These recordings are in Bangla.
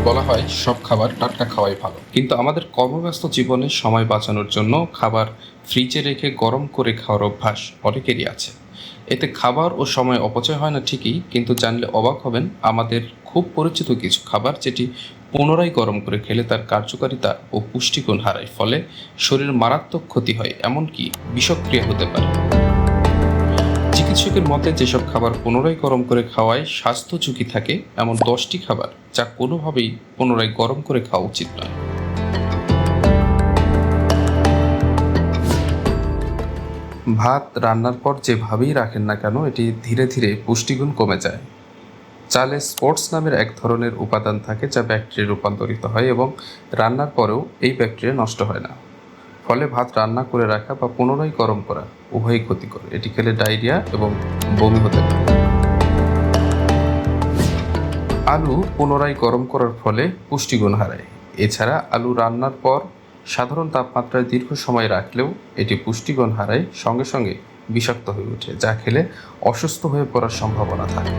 বলা হয় সব খাবার টাটকা খাওয়াই ভালো, কিন্তু আমাদের কর্মব্যস্ত জীবনে সময় বাঁচানোর জন্য খাবার ফ্রিজে রেখে গরম করে খাওয়ার অভ্যাস অনেকেরই আছে। এতে খাবার ও সময় অপচয় হয় না ঠিকই, কিন্তু জানলে অবাক হবেন আমাদের খুব পরিচিত কিছু খাবার যেটি পুনরায় গরম করে খেলে তার কার্যকারিতা ও পুষ্টিগুণ হারায়, ফলে শরীরের মারাত্মক ক্ষতি হয়, এমনকি বিষক্রিয়া হতে পারে। চিকিৎসকের মতে যেসব খাবার পুনরায় গরম করে খাওয়ায় স্বাস্থ্য ঝুঁকি থাকে এমন 10টি খাবার যা কোনোভাবেই পুনরায় গরম করে খাওয়া উচিত নয়। ভাত রান্নার পর যেভাবেই রাখেন না কেন এটি ধীরে ধীরে পুষ্টিগুণ কমে যায়। চালে স্পোর্টস নামের এক ধরনের উপাদান থাকে যা ব্যাকটেরিয়া রূপান্তরিত হয় এবং রান্নার পরেও এই ব্যাকটেরিয়া নষ্ট হয় না। ফলে ভাত রান্না করে রাখা বা পুনরায় গরম করা উভয়ই ক্ষতিকর। এটি খেলে ডায়রিয়া এবং বমি হতে পারে। আলু পুনরায় গরম করার ফলে পুষ্টিগুণ হারায়। এছাড়া আলু রান্নার পর সাধারণ তাপমাত্রায় দীর্ঘ সময় রাখলেও এটি পুষ্টিগুণ হারায়, সঙ্গে সঙ্গে বিষাক্ত হয়ে ওঠে, যা খেলে অসুস্থ হয়ে পড়ার সম্ভাবনা থাকে।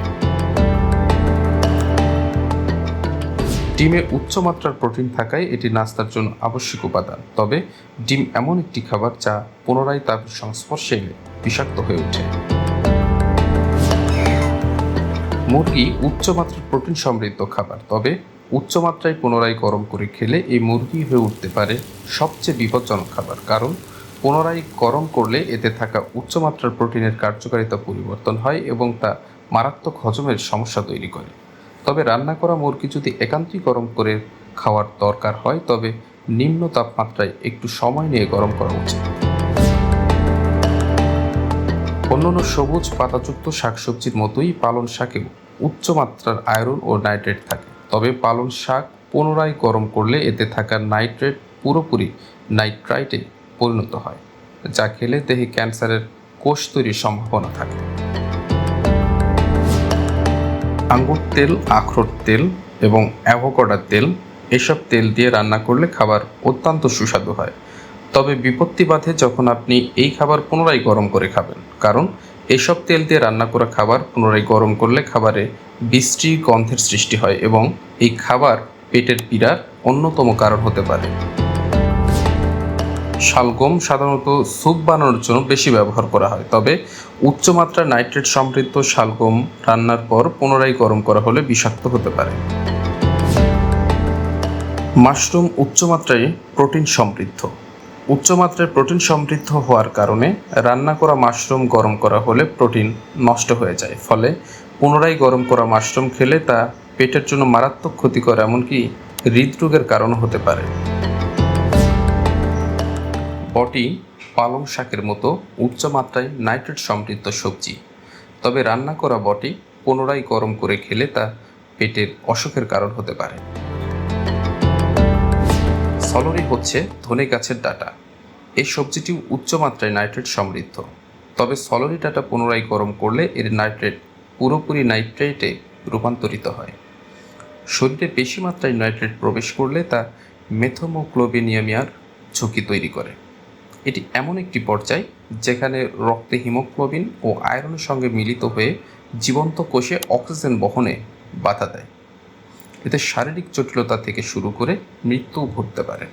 ডিমে উচ্চমাত্রার প্রোটিন থাকায় এটি নাস্তার জন্য আবশ্যক উপাদান। তবে ডিম এমন একটি খাবার যা পুনরায় তাপের সংস্পর্শে এলে বিষাক্ত হয়ে ওঠে। মুরগি উচ্চমাত্রার প্রোটিন সমৃদ্ধ খাবার, তবে উচ্চমাত্রায় পুনরায় গরম করে খেলে এই মুরগি হয়ে উঠতে পারে সবচেয়ে বিপজ্জনক খাবার, কারণ পুনরায় গরম করলে এতে থাকা উচ্চমাত্রার প্রোটিনের কার্যকারিতা পরিবর্তন হয় এবং তা মারাত্মক হজমের সমস্যা তৈরি করে। তবে রান্না করা মুরগি যদি একান্তই গরম করে খাওয়ার দরকার হয় তবে নিম্ন তাপমাত্রায় একটু সময় নিয়ে গরম করা উচিত। অন্যান্য সবুজ পাতাযুক্ত শাকসবজির মতোই পালং শাকেও উচ্চমাত্রার আয়রন ও নাইট্রেট থাকে, তবে পালং শাক পুনরায় গরম করলে এতে থাকা নাইট্রেট পুরোপুরি নাইট্রাইটে পরিণত হয়, যা খেলে দেহে ক্যান্সারের কোষ তৈরির সম্ভাবনা থাকে। আঙ্গুর তেল, আখরোট তেল এবং অ্যাভোকাডোর তেল, এসব তেল দিয়ে রান্না করলে খাবার অত্যন্ত সুস্বাদু হয়। তবে বিপত্তি বাধে যখন আপনি এই খাবার পুনরায় গরম করে খাবেন, কারণ এসব তেল দিয়ে রান্না করা খাবার পুনরায় গরম করলে খাবারে বিশ্রী গন্ধের সৃষ্টি হয় এবং এই খাবার পেটের পীড়ার অন্যতম কারণ হতে পারে। শালগম সাধারণত স্যুপ বানানোর জন্য বেশি ব্যবহার করা হয়, তবে উচ্চমাত্রার নাইট্রেট সমৃদ্ধ শালগম রান্নার পর পুনরায় গরম করা হলে বিষাক্ত হতে পারে। মাশরুম উচ্চমাত্রায় প্রোটিন সমৃদ্ধ। উচ্চমাত্রায় প্রোটিন সমৃদ্ধ হওয়ার কারণে রান্না করা মাশরুম গরম করা হলে প্রোটিন নষ্ট হয়ে যায়, ফলে পুনরায় গরম করা মাশরুম খেলে তা পেটের জন্য মারাত্মক ক্ষতিকর, এমনকি হৃদরোগের কারণ হতে পারে। বটি পালং শাকের মতো উচ্চমাত্রায় নাইট্রেট সমৃদ্ধ সবজি, তবে রান্না করা বটি পুনরায় গরম করে খেলে তা পেটের অসুখের কারণ হতে পারে। সলরি হচ্ছে ধনে গাছের ডাঁটা। এই সবজিটি উচ্চমাত্রায় নাইট্রেট সমৃদ্ধ, তবে সলরি ডাঁটা পুনরায় গরম করলে এর নাইট্রেট পুরোপুরি নাইট্রেটে রূপান্তরিত হয়। শরীরে বেশি মাত্রায় নাইট্রেট প্রবেশ করলে তা মেথোমোগ্লোবিনিয়ামিয়ার ঝুঁকি তৈরি করে। এটি এমন একটি পর্যায় যেখানে রক্তে হিমোগ্লোবিন ও আয়রনের সঙ্গে মিলিত হয়ে জীবন্ত কোষে অক্সিজেন বহনে বাধা দেয়। এতে শারীরিক জটিলতা থেকে শুরু করে মৃত্যুও ঘটতে পারে।